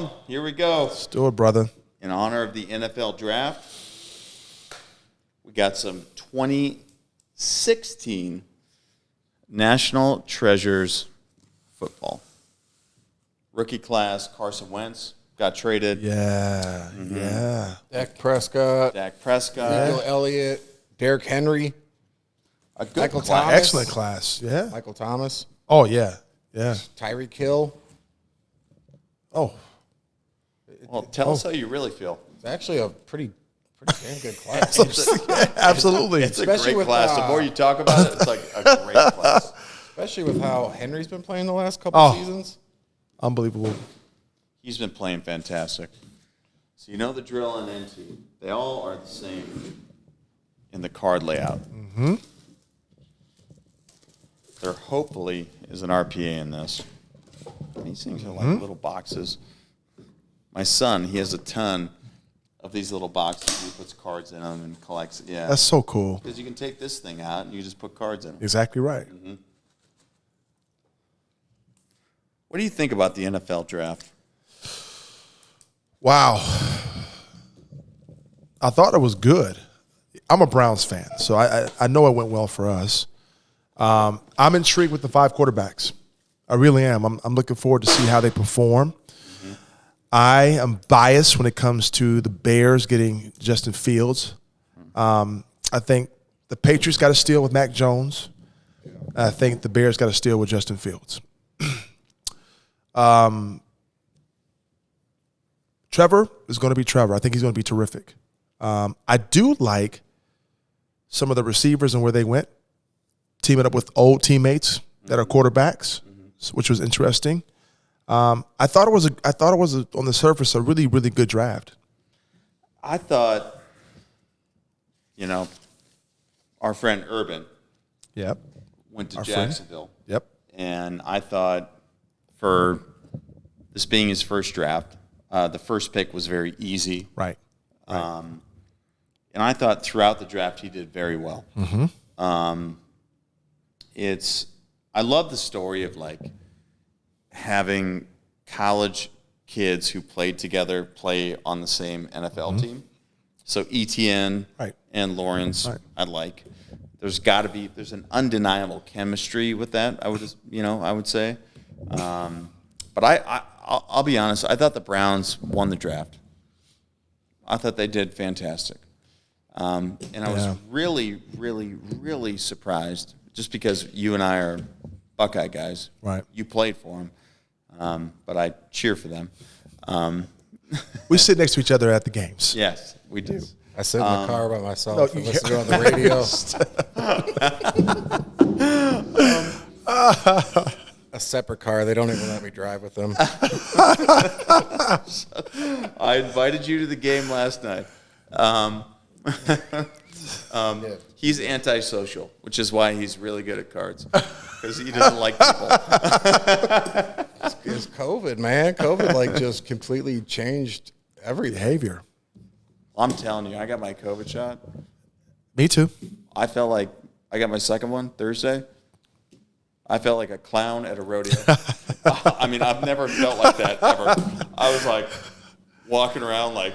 gentlemen, here we go. Let's do it, brother. In honor of the NFL draft, we got some 2016 National Treasures football. Rookie class, Carson Wentz got traded. Yeah, yeah. Dak Prescott. Ezekiel Elliott. Derrick Henry. A good Michael class. Thomas. Excellent class. Yeah. Michael Thomas. Oh, yeah. Yeah. Tyreek Hill. Oh. Well, tell us how you really feel. It's actually a pretty damn good class. Absolutely. It's a Especially great with, class. The more you talk about it, it's like a great class. Especially with how Henry's been playing the last couple seasons. Unbelievable. He's been playing fantastic. So you know the drill on NT. They all are the same in the card layout. Mm-hmm. There hopefully is an RPA in this. These things are like little boxes. My son, he has a ton of these little boxes. He puts cards in them and collects. Yeah, That's so cool. because you can take this thing out and you just put cards in them. Exactly right. Mm-hmm. What do you think about the NFL draft? Wow. I thought it was good. I'm a Browns fan, so I know it went well for us. I'm intrigued with the 5 quarterbacks. I really am. I'm looking forward to see how they perform. Mm-hmm. I am biased when it comes to the Bears getting Justin Fields. I think the Patriots got to steal with Mac Jones. I think the Bears got to steal with Justin Fields. Trevor is going to be Trevor. I think he's going to be terrific. I do like some of the receivers and where they went, teaming up with old teammates that are quarterbacks, which was interesting. I thought it was on the surface a really, really good draft. I thought, our friend Urban Yep. went to Our friend. Jacksonville. Yep. And I thought for this being his first draft, the first pick was very easy. Right. And I thought throughout the draft he did very well. Mm-hmm. I love the story of like having college kids who played together play on the same NFL team. So ETN and Lawrence, I like. There's an undeniable chemistry with that. I would say. But I'll be honest. I thought the Browns won the draft. I thought they did fantastic. And I was really, really, really surprised just because you and I are Buckeye guys. Right. You played for them, but I cheer for them. We sit next to each other at the games. Yes, we do. I sit in the car by myself and you- listen to it on the radio. A separate car. They don't even let me drive with them. I invited you to the game last night. He's antisocial, which is why he's really good at cards, because he doesn't like people. It's COVID, man. COVID just completely changed everything. Behavior. I'm telling you, I got my COVID shot. Me too. I felt like I got my second one Thursday. I felt like a clown at a rodeo. I mean, I've never felt like that ever. I was like walking around I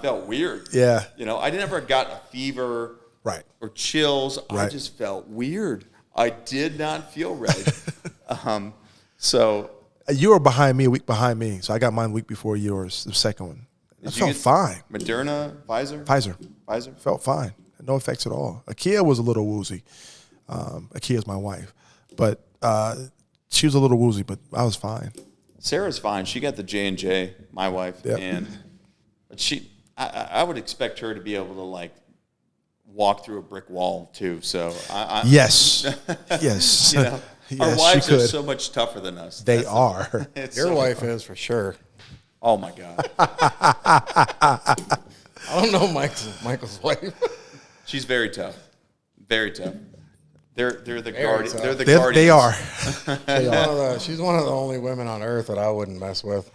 felt weird. Yeah. I never got a fever or chills. Right. I just felt weird. I did not feel right. So You were behind me, a week behind me, so I got mine a week before yours, the second one. I felt fine. Moderna, Pfizer? Pfizer. Felt fine. No effects at all. Akia was a little woozy. Akia's my wife. But she was a little woozy, but I was fine. Sarah's fine. She got the J&J, my wife. Yep. But I would expect her to be able to, walk through a brick wall, too. So Yes. Yes. Our Yes, wives are so much tougher than us. They are. Your wife is for sure. Oh, my God. I don't know Michael's wife. She's very tough. Very tough. They're the Very guardians. tough. They're the They guardians. are. She's one of the only women on earth that I wouldn't mess with.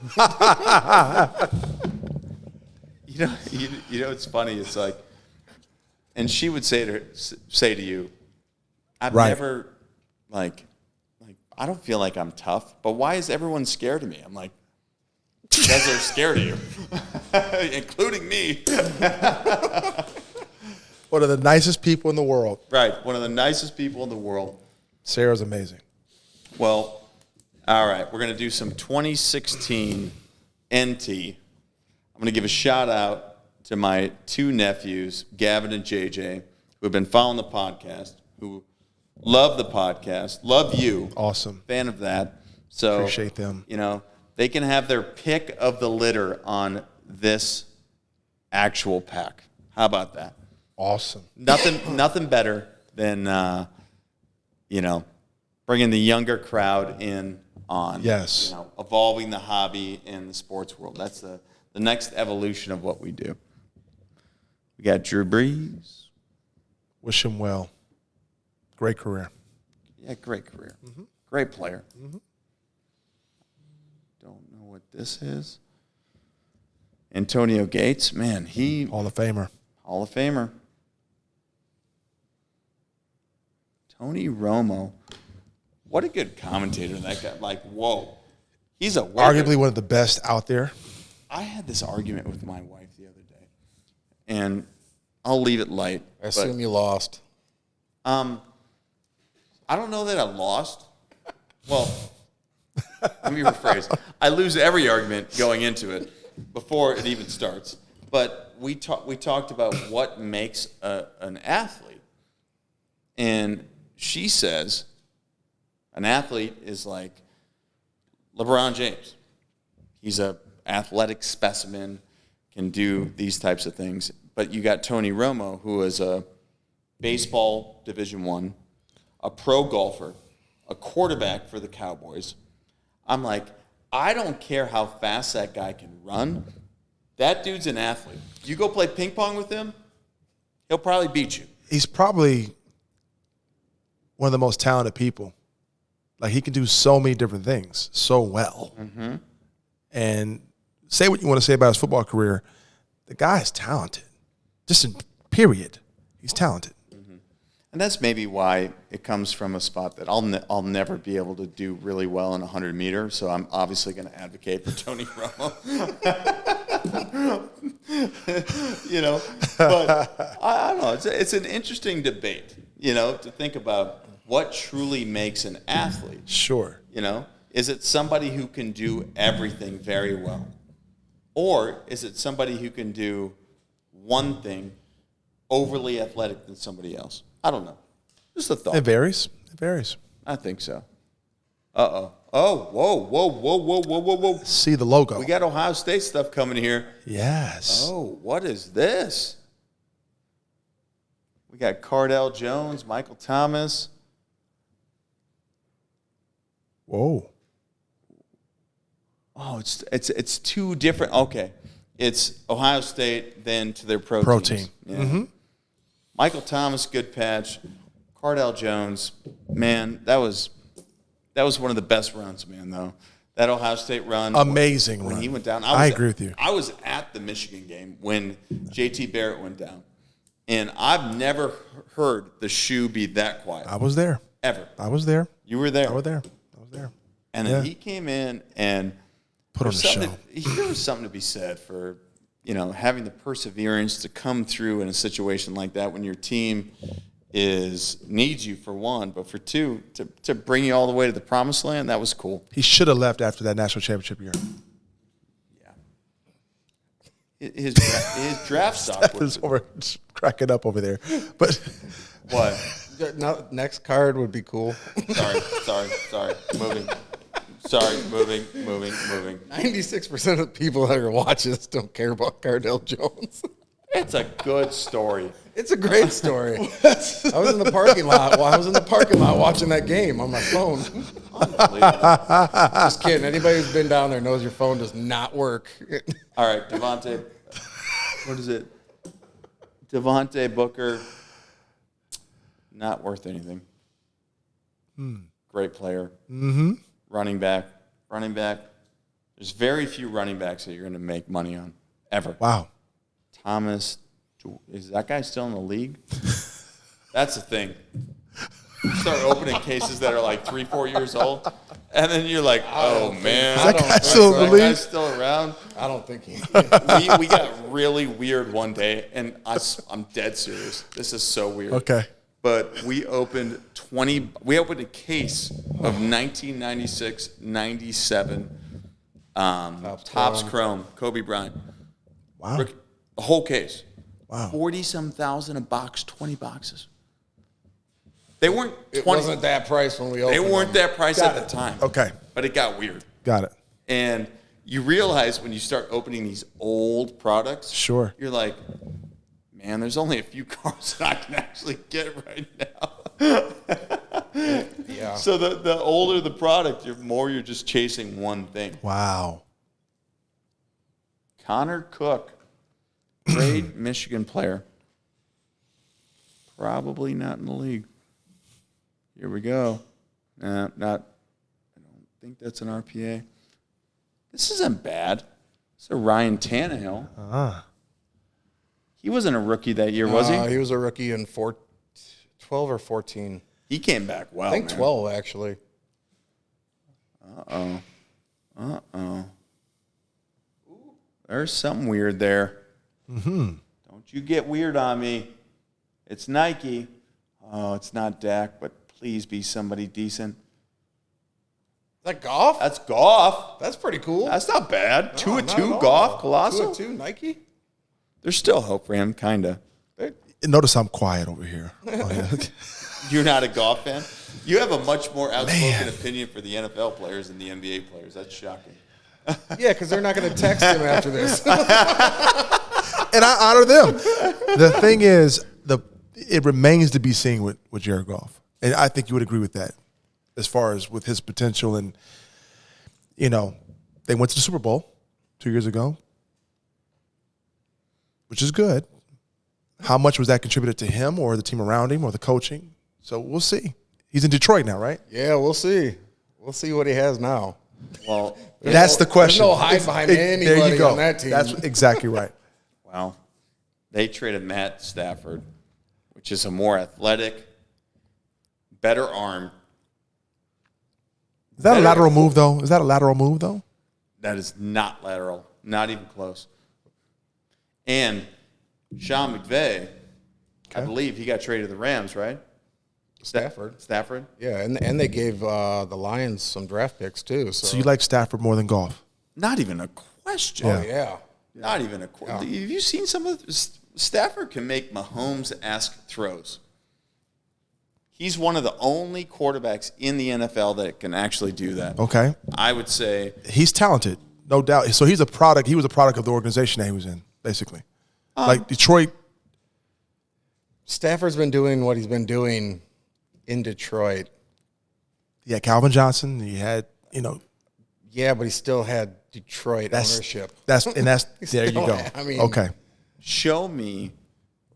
It's funny. It's like, and she would say to you, I've Right. never, I don't feel like I'm tough, but why is everyone scared of me? I'm like, Because they're scared of you, including me. One of the nicest people in the world. Right, one of the nicest people in the world. Sarah's amazing. Well, all right, we're going to do some 2016 NT. I'm going to give a shout out to my two nephews, Gavin and JJ, who have been following the podcast, who love the podcast, love you. Awesome. Fan of that. So Appreciate them. You know, they can have their pick of the litter on this actual pack. How about that? Awesome. Nothing better than bringing the younger crowd in on evolving the hobby in the sports world. That's the next evolution of what we do. We got Drew Brees. Wish him well. Great career. Yeah, great career. Great player. Don't know what this is. Antonio Gates, man, Hall of Famer. Hall of Famer. Tony Romo. What a good commentator that guy. Like, whoa. He's arguably one of the best out there. I had this argument with my wife the other day, and I'll leave it light. I assume you lost. I don't know that I lost. Well, let me rephrase. I lose every argument going into it before it even starts. But we talked about what makes an athlete. And she says an athlete is like LeBron James. He's a athletic specimen, can do these types of things. But you got Tony Romo, who is a baseball Division I, a pro golfer, a quarterback for the Cowboys. I'm like, I don't care how fast that guy can run. That dude's an athlete. You go play ping pong with him, he'll probably beat you. He's probably one of the most talented people. Like, he can do so many different things so well. And say what you want to say about his football career, the guy is talented. Just in period, he's talented. And that's maybe why it comes from a spot that I'll never be able to do really well in 100 meters. So I'm obviously going to advocate for Tony Romo. But I don't know. It's an interesting debate, to think about what truly makes an athlete. Sure. Is it somebody who can do everything very well? Or is it somebody who can do one thing overly athletic than somebody else? I don't know. Just a thought. It varies. I think so. Uh-oh. Oh, whoa. See the logo. We got Ohio State stuff coming here. Yes. Oh, what is this? We got Cardell Jones, Michael Thomas. Whoa. Oh, it's two different. Okay. It's Ohio State, then to their pro teams. team. Yeah. Michael Thomas, good patch. Cardell Jones, man, that was one of the best runs, man, though. That Ohio State run. Amazing when run. he went down. I agree with you. I was at the Michigan game when JT Barrett went down. And I've never heard the shoe be that quiet. I was there. Ever. I was there. You were there. I was there. And then he came in and put on the show. There was something to be said for, having the perseverance to come through in a situation like that when your team needs you, for one, but for two, to bring you all the way to the promised land. That was cool. He should have left after that national championship year. Yeah. His draft stock was cracking up over there. But what? Now, next card would be cool. Sorry. Moving. Sorry, moving. 96% of the people that are watching this don't care about Cardell Jones. It's a good story. It's a great story. I was in the parking lot. I was in the parking lot watching that game on my phone. Just kidding. Anybody who's been down there knows your phone does not work. All right, Devontae. What is it? Devontae Booker. Not worth anything. Great player. Running back. There's very few running backs that you're going to make money on, ever. Wow. Thomas, is that guy still in the league? That's the thing. Start opening cases that are like 3-4 years old. And then you're like, oh, man. Is that guy still in the That league? guy's still around? I don't think he. We got really weird one day, and I'm dead serious. This is so weird. Okay. But we opened a case of 1996-97 Topps Chrome, Kobe Bryant. Wow. The whole case. Wow. 40-some thousand a box, 20 boxes. They weren't 20. It wasn't that price when we opened. They weren't them. that price at the time. Okay. But it got weird. Got it. And you realize when you start opening these old products, Sure. you're like, man, there's only a few cars that I can actually get right now. Yeah. So the older the product, the more you're just chasing one thing. Wow. Connor Cook, great Michigan player. Probably not in the league. Here we go. I don't think that's an RPA. This isn't bad. It's a Ryan Tannehill. He wasn't a rookie that year, was he? He was a rookie in 12 or 14. He came back well. I think man. 12 actually. There's something weird there. Don't you get weird on me. It's Nike. Oh, it's not Dak, but please be somebody decent. Is that golf? That's Goff. That's pretty cool. That's not bad. No, 2 of not 2 at all. Goff, Colossal. 2 of 2 Nike. There's still hope for him, kind of. Notice I'm quiet over here. Oh, yeah. You're not a Goff fan? You have a much more outspoken opinion for the NFL players than the NBA players. That's shocking. Yeah, because they're not going to text him after this. And I honor them. The thing is, it remains to be seen with Jared Goff. And I think you would agree with that as far as with his potential. And, they went to the Super Bowl 2 years ago, which is good. How much was that contributed to him or the team around him or the coaching? So we'll see. He's in Detroit now, right? Yeah, we'll see. We'll see what he has now. Well, That's the question. There's no hide behind anybody there you go. on that team. That's exactly right. well, they traded Matt Stafford, which is a more athletic, better arm. Is that a lateral move, though? That is not lateral. Not even close. And Sean McVay, I believe he got traded to the Rams, right? Stafford. Yeah, and they gave the Lions some draft picks too. So you like Stafford more than Goff? Not even a question. Yeah. Oh, yeah. Not even a question. Have you seen some of Stafford can make Mahomes-esque throws. He's one of the only quarterbacks in the NFL that can actually do that. Okay. I would say He's talented, no doubt. So he's a product. He was a product of the organization that he was in, basically. Like Detroit. Stafford's been doing what he's been doing in Detroit. He had Calvin Johnson. He had, Yeah, but he still had Detroit ownership. That's there you go. I mean, okay. show me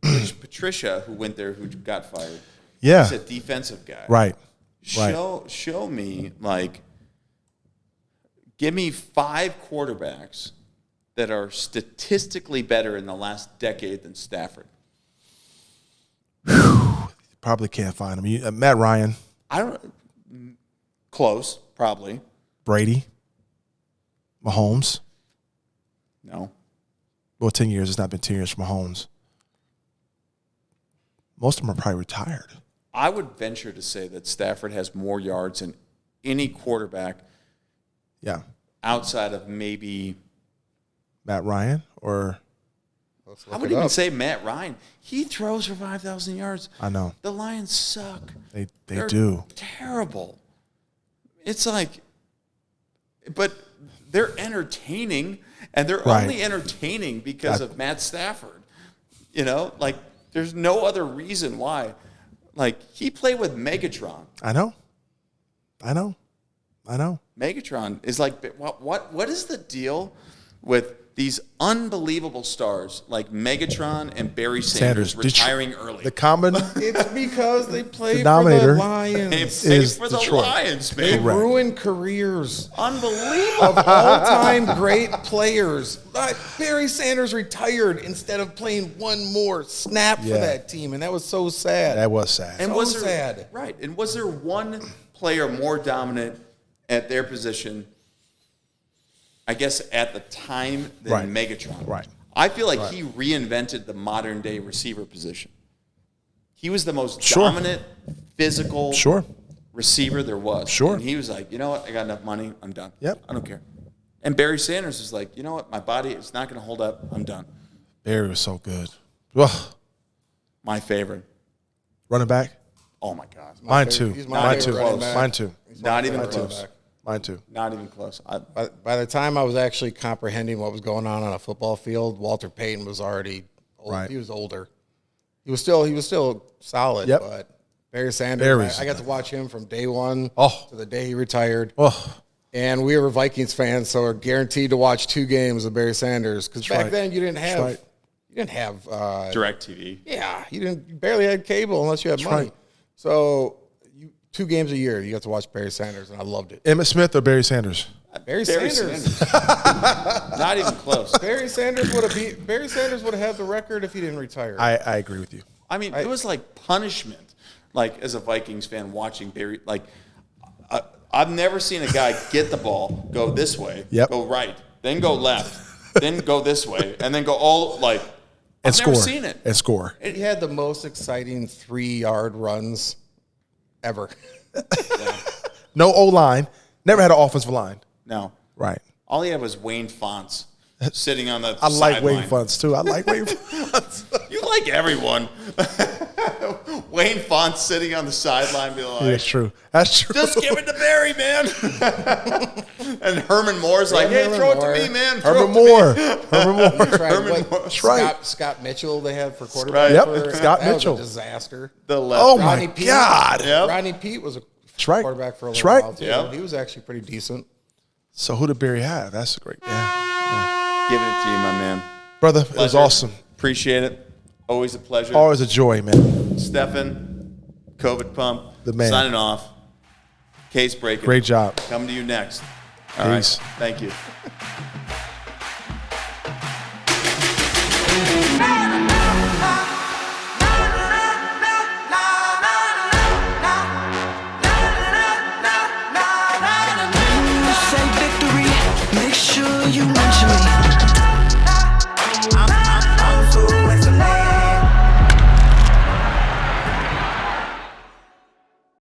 which Patricia, who went there, who got fired. Yeah. He's a defensive guy. Right. Show me, give me 5 quarterbacks that are statistically better in the last decade than Stafford. Probably can't find him. Matt Ryan, Close, probably. Brady, Mahomes. No. Well, 10 years. It's not been 10 years for Mahomes. Most of them are probably retired. I would venture to say that Stafford has more yards than any quarterback Yeah. outside of maybe. Matt Ryan or I wouldn't even say Matt Ryan. He throws for 5,000 yards. I know. The Lions suck. They do. Terrible. It's like, but they're entertaining, and they're Right. only entertaining because of Matt Stafford. There's no other reason why. He played with Megatron. I know. Megatron is what is the deal with these unbelievable stars like Megatron and Barry Sanders retiring early? The common It's because they play denominator for the Lions. They is for the Detroit. Lions, They man. Correct. ruin careers Unbelievable. of all-time great players. Barry Sanders retired instead of playing one more snap for Yeah. that team, and that was so sad. that was sad. And So was there, sad. Right. And was there one player more dominant at their position, I guess at the time, than Right. Megatron. Right. I feel like he reinvented the modern day receiver position. He was the most Sure. dominant, physical Sure. receiver there was. Sure. And he was like, you know what? I got enough money. I'm done. Yep. I don't care. And Barry Sanders was like, you know what? My body is not going to hold up. I'm done. Barry was so good. Ugh. My favorite. Running back. Oh my God. Mine too. He's my Mine favorite too. running back. Mine too. Not even favorite close. running back. Mine too. Not even close. By the time I was actually comprehending what was going on a football field, Walter Payton was already old. Right. He was older. He was still solid, Yep. but Barry Sanders, Barry's- I got to watch him from day one Oh. to the day he retired. Oh, And we were Vikings fans, so we're guaranteed to watch 2 games of Barry Sanders. Because back right. then you didn't have right. Direct TV. yeah, you barely had cable unless you had money. right. So 2 games a year you got to watch Barry Sanders, and I loved it. Emmitt Smith or Barry Sanders? Barry Barry Sanders. Sanders. Not even close. Barry Sanders would have had the record if he didn't retire. I agree with you. I mean, it was like punishment. Like as a Vikings fan watching Barry, like I've never seen a guy get the ball, go this way, Yep. go right, then go left, then go this way, and then go all like. And I've score. never seen it. And score. He had the most exciting 3-yard runs ever. No O-line. Never had an offensive line. No, Right. all he had was Wayne Fonts sitting on the. I like Wayne sideline. Fonts too. I like Wayne Fonts. You like everyone. Wayne Fonts sitting on the sideline, be like, That's true. That's true. just give it to Barry, man. And Herman Moore's like, hey, Herman throw Moore. it to me, man. Throw Herman it to me. Moore. Herman Moore. Tried, what, That's right. Scott Mitchell they had for quarterback. Yep, for- Scott that Mitchell. was a disaster. The left. Oh, my Ronnie Pete. God. Yep. Ronnie Pete was a right. quarterback for a That's little right. while too. Yep. He was actually pretty decent. So who did Barry have? That's a great. Yeah. Giving it to you, my man. Brother, it was Pleasure. awesome. Appreciate it. Always a pleasure. Always a joy, man. Stefan, COVID Pump. The man. Signing off. CaseBreakin. Great job. Coming to you next. All right. Peace. Thank you.